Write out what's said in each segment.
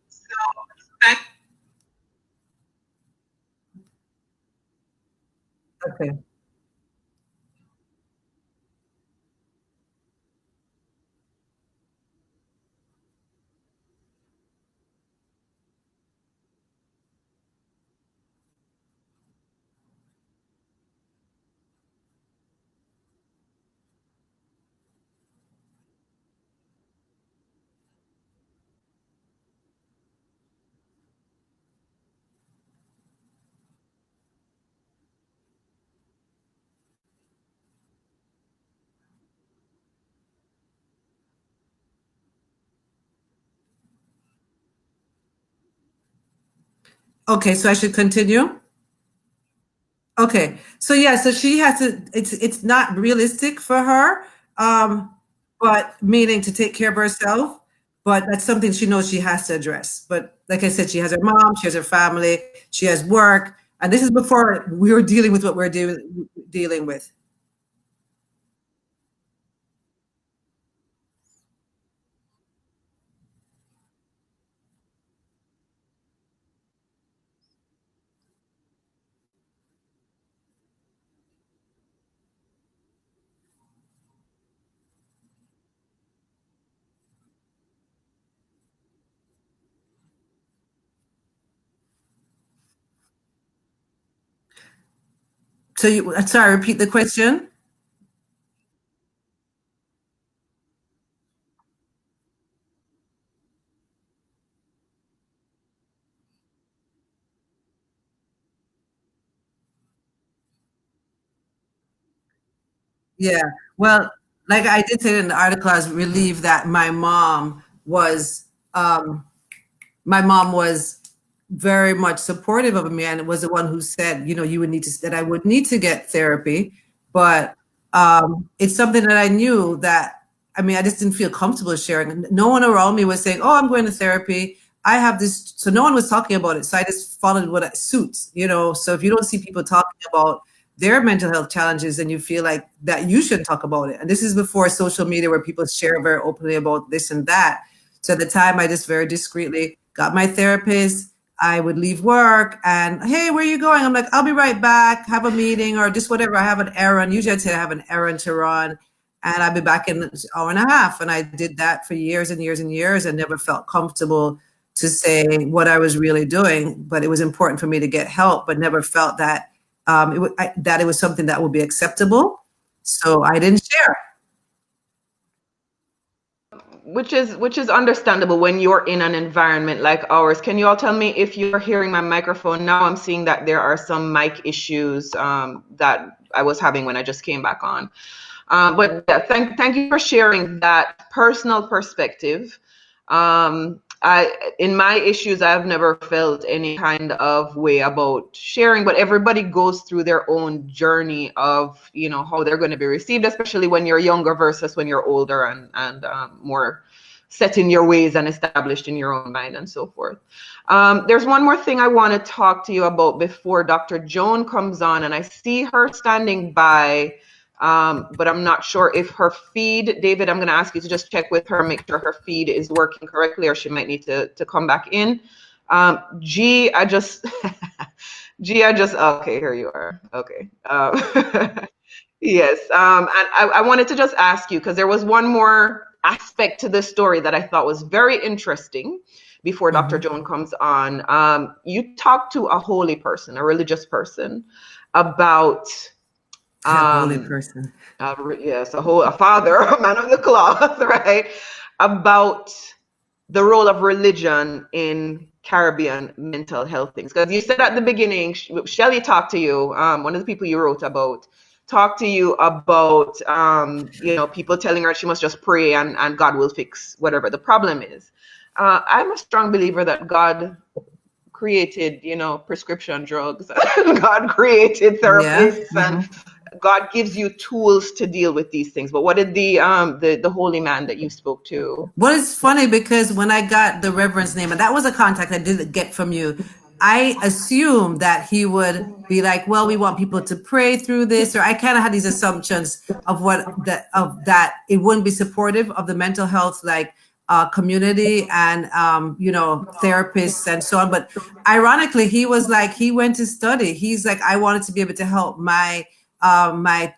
So, Okay. Okay, so I should continue? Okay. So yeah, so she has to, it's not realistic for her, um, but meaning to take care of herself, but that's something she knows she has to address. But like I said, she has her mom, she has her family, she has work, and this is before we were dealing with what we're dealing with. So you, sorry, repeat the question. Yeah. Well, like I did say in the article, I was relieved that um, my mom was very much supportive of me and was the one who said, you know, you would need to, that I would need to get therapy. But it's something that I knew that, I mean, I just didn't feel comfortable sharing. No one around me was saying, oh, I'm going to therapy. I have this. So no one was talking about it. So I just followed what it suits, you know. So if you don't see people talking about their mental health challenges, then you feel like that you should talk about it. And this is before social media where people share very openly about this and that. So at the time, I just very discreetly got my therapist. I would leave work and, hey, where are you going? I'm like, I'll be right back, have a meeting or just whatever. I have an errand. Usually I'd say I have an errand to run and I'll be back in an hour and a half. And I did that for years and years and years and never felt comfortable to say what I was really doing. But it was important for me to get help, but never felt that that it was something that would be acceptable. So I didn't share. Which is understandable when you're in an environment like ours. Can you all tell me if you're hearing my microphone now? I'm seeing that there are some mic issues that I was having when I just came back on. But yeah, thank you for sharing that personal perspective. In my issues, I've never felt any kind of way about sharing, but everybody goes through their own journey of, you know, how they're going to be received, especially when you're younger versus when you're older and more set in your ways and established in your own mind and so forth. There's one more thing I want to talk to you about before Dr. Joan comes on, and I see her standing by. But I'm not sure if her feed, David, I'm going to ask you to just check with her, make sure her feed is working correctly, or she might need to come back in. G, I just, okay, here you are. Okay. Yes. And I wanted to just ask you, because there was one more aspect to this story that I thought was very interesting before Dr. Joan comes on. You talked to a holy person, a religious person, about Holy person. yes, a father, a man of the cloth, right? About the role of religion in Caribbean mental health things. Because you said at the beginning, Shelley talked to you, one of the people you wrote about, talked to you about, you know, people telling her she must just pray and God will fix whatever the problem is. I'm a strong believer that God created, you know, prescription drugs. God created therapists, and God gives you tools to deal with these things. But what did the holy man that you spoke to? Well, it's funny because when I got the reverend's name, and that was a contact I didn't get from you, I assumed that he would be like, well, we want people to pray through this, or I kind of had these assumptions of that it wouldn't be supportive of the mental health, like community and therapists and so on. But ironically, he was like, he went to study. He's like, I wanted to be able to help my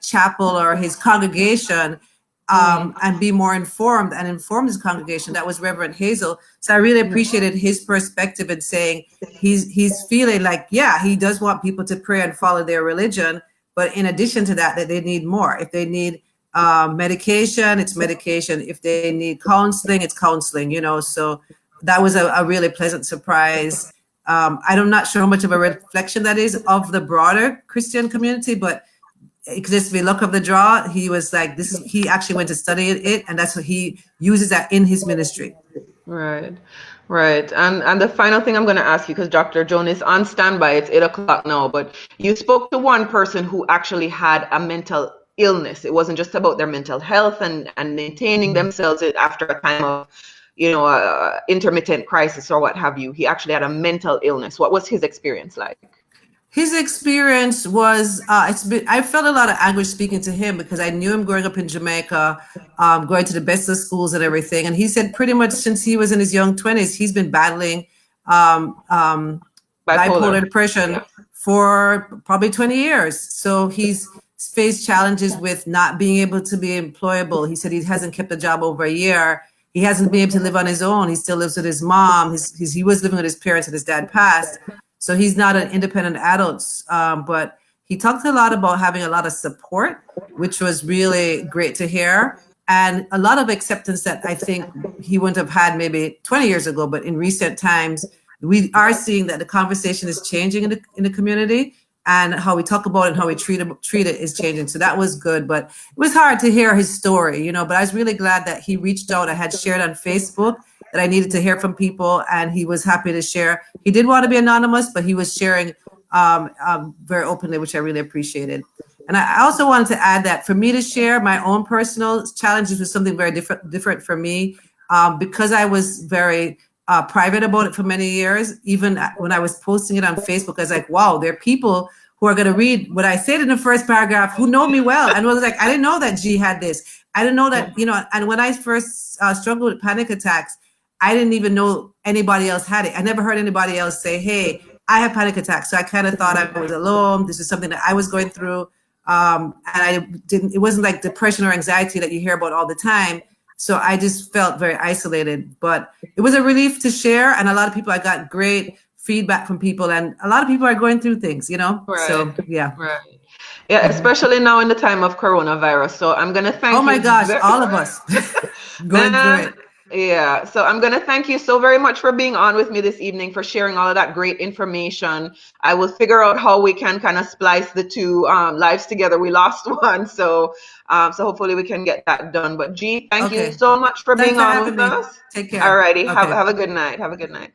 chapel or his congregation and be more informed and inform his congregation. That was Reverend Hazel. So I really appreciated his perspective in saying he's feeling like, yeah, he does want people to pray and follow their religion, but in addition to that, that they need more. If they need medication, it's medication. If they need counseling, it's counseling, so that was a really pleasant surprise. I'm not sure how much of a reflection that is of the broader Christian community, but just the luck of the draw, he was like, he actually went to study it, and that's what he uses that in his ministry. Right, right. And the final thing I'm going to ask you, because Dr. Joan is on standby, it's 8 o'clock now, but you spoke to one person who actually had a mental illness. It wasn't just about their mental health and maintaining themselves after a time of, intermittent crisis or what have you. He actually had a mental illness. What was his experience like? His experience was, I felt a lot of anguish speaking to him because I knew him growing up in Jamaica, going to the best of schools and everything. And he said pretty much since he was in his young 20s, he's been battling bipolar depression for probably 20 years. So he's faced challenges with not being able to be employable. He said he hasn't kept a job over a year. He hasn't been able to live on his own. He still lives with his mom. He was living with his parents and his dad passed. So he's not an independent adult, but he talked a lot about having a lot of support, which was really great to hear. And a lot of acceptance that I think he wouldn't have had maybe 20 years ago, but in recent times, we are seeing that the conversation is changing in the community, and how we talk about it and how we treat it is changing. So that was good, but it was hard to hear his story, but I was really glad that he reached out. I had shared on Facebook that I needed to hear from people, and he was happy to share. He did want to be anonymous, but he was sharing very openly, which I really appreciated. And I also wanted to add that for me to share my own personal challenges was something very different for me, because I was very private about it for many years. Even when I was posting it on Facebook, I was like, wow, there are people who are going to read what I said in the first paragraph who know me well. And was like, I didn't know that G had this. I didn't know that, and when I first struggled with panic attacks, I didn't even know anybody else had it. I never heard anybody else say, hey, I have panic attacks. So I kind of thought I was alone. This is something that I was going through. And it wasn't like depression or anxiety that you hear about all the time. So I just felt very isolated, but it was a relief to share. And a lot of people, I got great feedback from people, and a lot of people are going through things, Right. So yeah. Right. Yeah, especially now in the time of coronavirus. So I'm going to thank you. Oh my gosh, all of us going through it. Yeah, so I'm going to thank you so very much for being on with me this evening, for sharing all of that great information. I will figure out how we can kind of splice the two lives together. We lost one, so hopefully we can get that done. But G, thank you so much for being on with us. Take care. Alrighty, have a good night. Have a good night.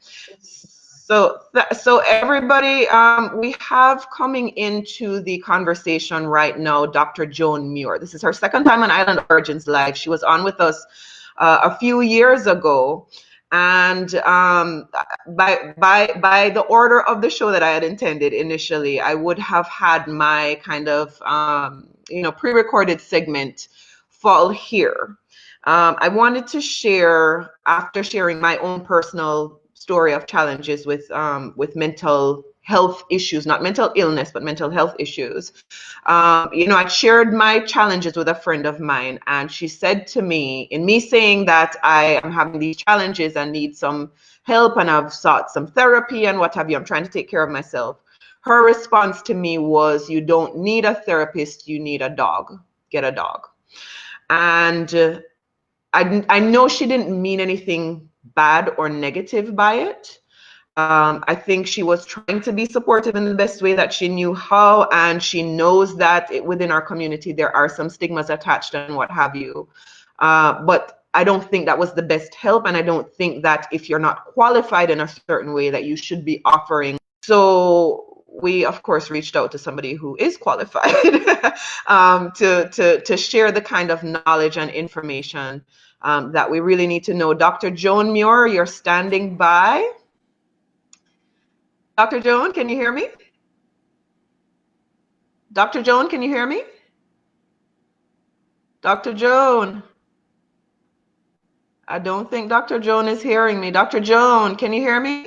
So everybody, we have coming into the conversation right now, Dr. Joan Muir. This is her second time on Island Origins Live. She was on with us a few years ago, and by the order of the show that I had intended initially, I would have had my kind of pre-recorded segment fall here. I wanted to share, after sharing my own personal story of challenges with mental health issues, not mental illness, but mental health issues. I shared my challenges with a friend of mine, and she said to me, in me saying that I am having these challenges and need some help, and I've sought some therapy and what have you, I'm trying to take care of myself. Her response to me was, you don't need a therapist, you need a dog. Get a dog. And I know she didn't mean anything bad or negative by it. I think she was trying to be supportive in the best way that she knew how, and she knows that within our community there are some stigmas attached and what have you. But I don't think that was the best help, and I don't think that if you're not qualified in a certain way that you should be offering. So we, of course, reached out to somebody who is qualified to share the kind of knowledge and information that we really need to know. Dr. Joan Muir, you're standing by. Dr. Joan, can you hear me? Dr. Joan, can you hear me? Dr. Joan. I don't think Dr. Joan is hearing me. Dr. Joan, can you hear me?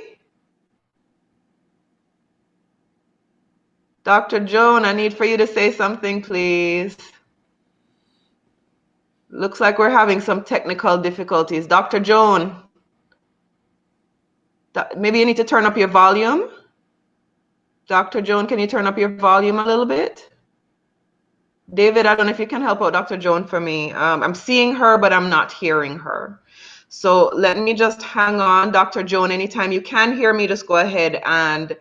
Dr. Joan, I need for you to say something, please. Looks like we're having some technical difficulties. Dr. Joan, maybe you need to turn up your volume. Dr. Joan, can you turn up your volume a little bit? David, I don't know if you can help out Dr. Joan for me. I'm seeing her, but I'm not hearing her. So let me just hang on. Dr. Joan, anytime you can hear me, just go ahead and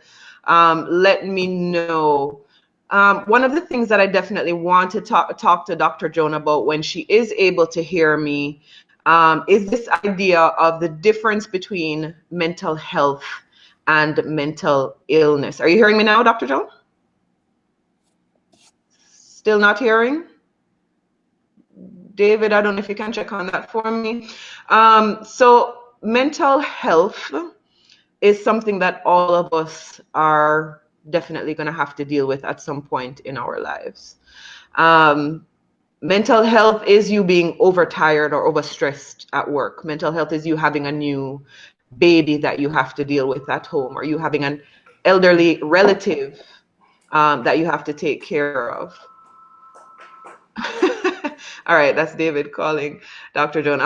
let me know. One of the things that I definitely want to talk to Dr. Joan about when she is able to hear me is this idea of the difference between mental health and mental illness. Are you hearing me now, Dr. Joan? Still not hearing? David, I don't know if you can check on that for me. So mental health is something that all of us are definitely going to have to deal with at some point in our lives. Mental health is you being overtired or overstressed at work. Mental health is you having a new baby that you have to deal with at home, or you having an elderly relative that you have to take care of. All right, that's David calling Dr. Joan.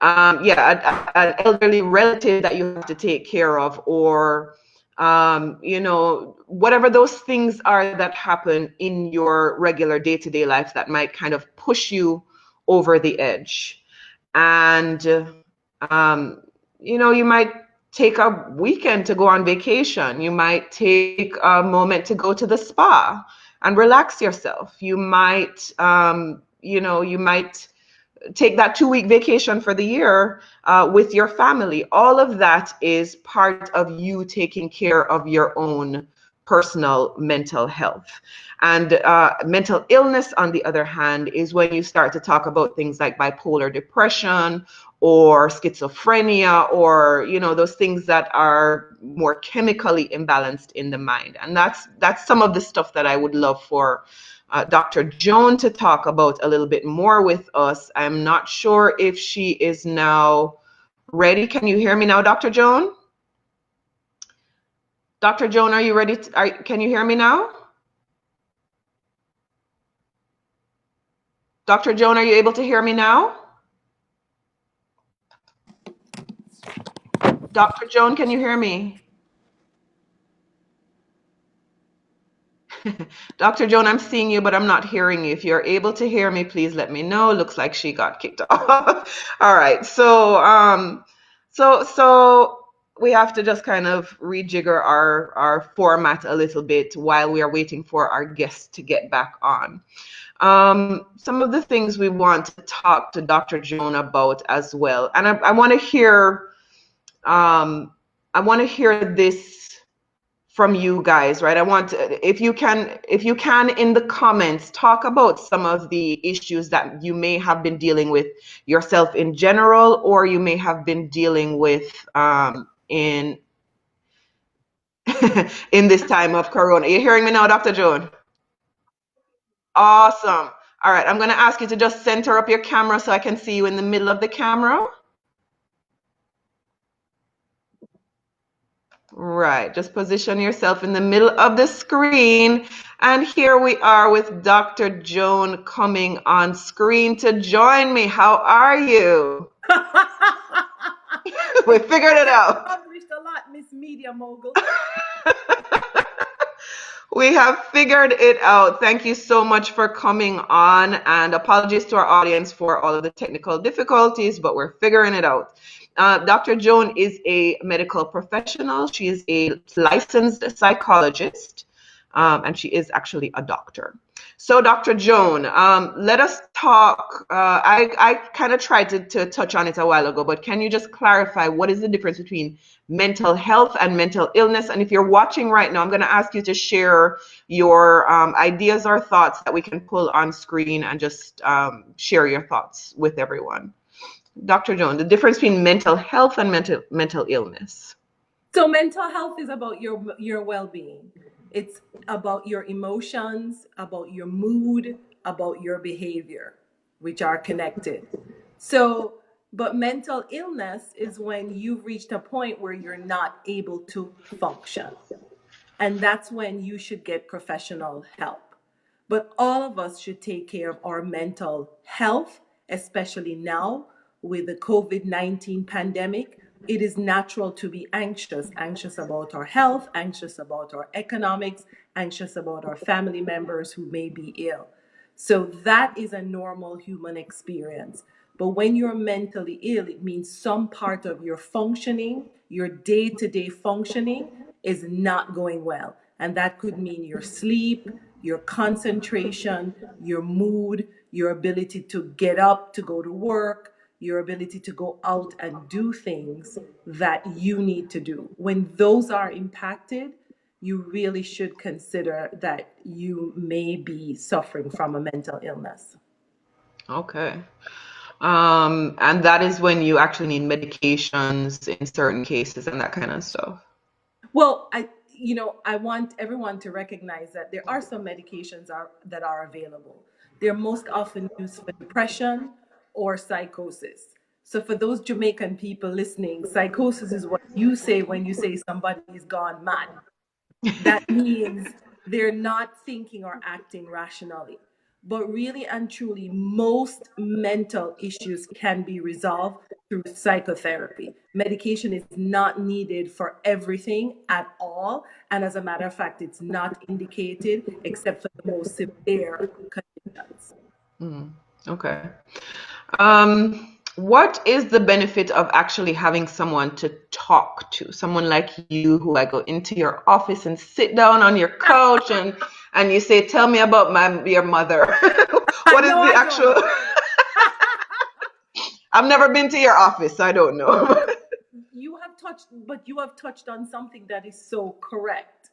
Yeah, an elderly relative that you have to take care of, or whatever those things are that happen in your regular day-to-day life that might kind of push you over the edge. And you might take a weekend to go on vacation. You might take a moment to go to the spa and relax yourself. You might, you might take that 2-week vacation for the year with your family. All of that is part of you taking care of your own personal mental health. And mental illness, on the other hand, is when you start to talk about things like bipolar depression or schizophrenia, or those things that are more chemically imbalanced in the mind. And that's some of the stuff that I would love for Dr. Joan to talk about a little bit more with us. I'm not sure if she is now ready. Can you hear me now, Dr. Joan? Dr. Joan, are you ready? Can you hear me now? Dr. Joan, are you able to hear me now? Dr. Joan, can you hear me? Dr. Joan, I'm seeing you, but I'm not hearing you. If you're able to hear me, please let me know. Looks like she got kicked off. All right. So we have to just kind of rejigger our format a little bit while we are waiting for our guests to get back on. Some of the things we want to talk to Dr. Joan about as well, and I want to hear this from you guys, right? I want if you can in the comments talk about some of the issues that you may have been dealing with yourself in general, or you may have been dealing with in in this time of Corona. Are you hearing me now, Dr. Joan? Awesome. All right, I'm going to ask you to just center up your camera so I can see you in the middle of the camera. Right, just position yourself in the middle of the screen. And here we are with Dr. Joan coming on screen to join me. How are you? We figured it out. Published a lot, Miss Media Mogul. We have figured it out. Thank you so much for coming on, and apologies to our audience for all of the technical difficulties, but we're figuring it out. Dr. Joan is a medical professional. She is a licensed psychologist, and she is actually a doctor. So Dr. Joan, let us talk. I kind of tried to touch on it a while ago, but can you just clarify what is the difference between mental health and mental illness? And if you're watching right now, I'm going to ask you to share your ideas or thoughts that we can pull on screen, and just share your thoughts with everyone. Dr. Joan, the difference between mental health and mental illness. So mental health is about your well-being. It's about your emotions, about your mood, about your behavior, which are connected. So But mental illness is when you've reached a point where you're not able to function. And that's when you should get professional help. But all of us should take care of our mental health, especially now with the COVID-19 pandemic. It is natural to be anxious, anxious about our health, anxious about our economics, anxious about our family members who may be ill. So that is a normal human experience. But when you're mentally ill, it means some part of your functioning, your day to day functioning, is not going well. And that could mean your sleep, your concentration, your mood, your ability to get up to go to work, your ability to go out and do things that you need to do. When those are impacted, you really should consider that you may be suffering from a mental illness. Okay. And that is when you actually need medications in certain cases and that kind of stuff. Well, I want everyone to recognize that there are some medications that are available. They're most often used for depression or psychosis. So for those Jamaican people listening, psychosis is what you say when you say somebody is gone mad. That means they're not thinking or acting rationally. But really and truly, most mental issues can be resolved through psychotherapy. Medication is not needed for everything at all. And as a matter of fact, it's not indicated except for the most severe conditions. Okay. What is the benefit of actually having someone to talk to? Someone like you who I go into your office and sit down on your couch and you say, "Tell me about your mother." What is No, the I actual? don't. I've never been to your office, so I don't know. You have touched on something that is so correct.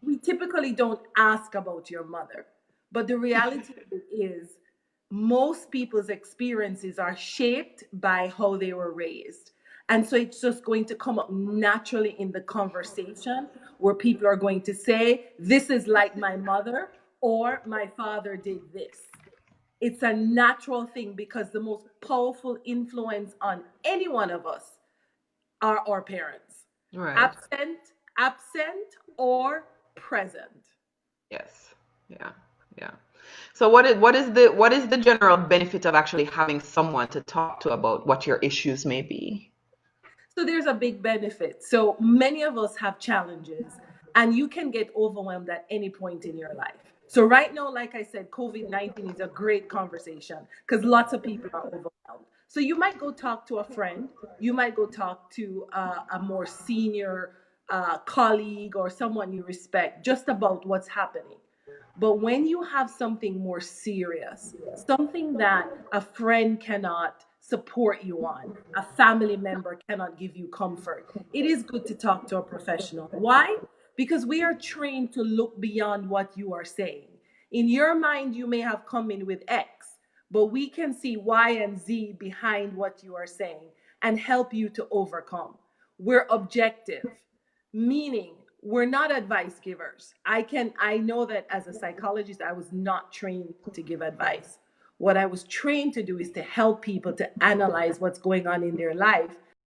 We typically don't ask about your mother, but the reality is most people's experiences are shaped by how they were raised. And so it's just going to come up naturally in the conversation where people are going to say, "This is like my mother," or "My father did this." It's a natural thing because the most powerful influence on any one of us are our parents, Right. absent, absent, or present. Yes. Yeah. Yeah. So what is the general benefit of actually having someone to talk to about what your issues may be? So there's a big benefit. So many of us have challenges, and you can get overwhelmed at any point in your life. So right now, like I said, COVID-19 is a great conversation because lots of people are overwhelmed. So you might go talk to a friend, you might go talk to a more senior colleague or someone you respect just about what's happening. But when you have something more serious, something that a friend cannot support you on, a family member cannot give you comfort, it is good to talk to a professional. Why? Because we are trained to look beyond what you are saying. In your mind, you may have come in with X, but we can see Y and Z behind what you are saying and help you to overcome. We're objective, meaning we're not advice givers. I know that as a psychologist I was not trained to give advice. What I was trained to do is to help people to analyze what's going on in their life